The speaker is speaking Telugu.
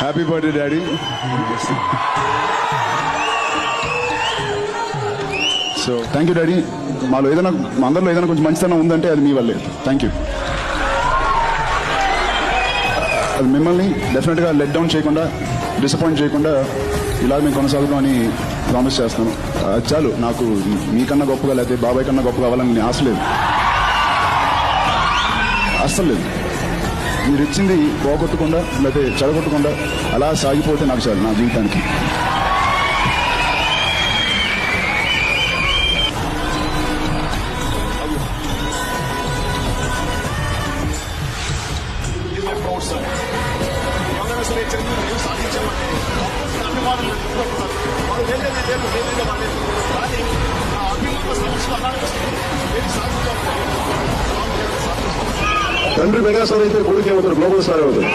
Happy birthday daddy. So thank you daddy. మాలో ఏదైనా, మా అందరిలో ఏదైనా కొంచెం మంచితనం ఉందంటే అది మీ వల్లే. Thank you. అది మిమ్మల్ని డెఫినెట్గా లెట్ డౌన్ చేయకుండా, డిసప్పాయింట్ చేయకుండా ఇలా మేము కొనసాగుతామని ప్రామిస్ చేస్తాను. అది చాలు. నాకు మీకన్నా గొప్పగా లేకపోతే బాబాయ్ కన్నా గొప్పగా అవ్వాలని ఆశ లేదు, అస్సలు లేదు. మీరు ఇచ్చింది పోగొట్టకుండా లేకపోతే చెడగొట్టకుండా అలా సాగిపోతే నాకు చాలు నా జీవితానికి. తండ్రి మెగాస్టార్ అయితే కొడుకు ఏమవుతారు, గ్లోబల్ స్టార్ అవుతారు.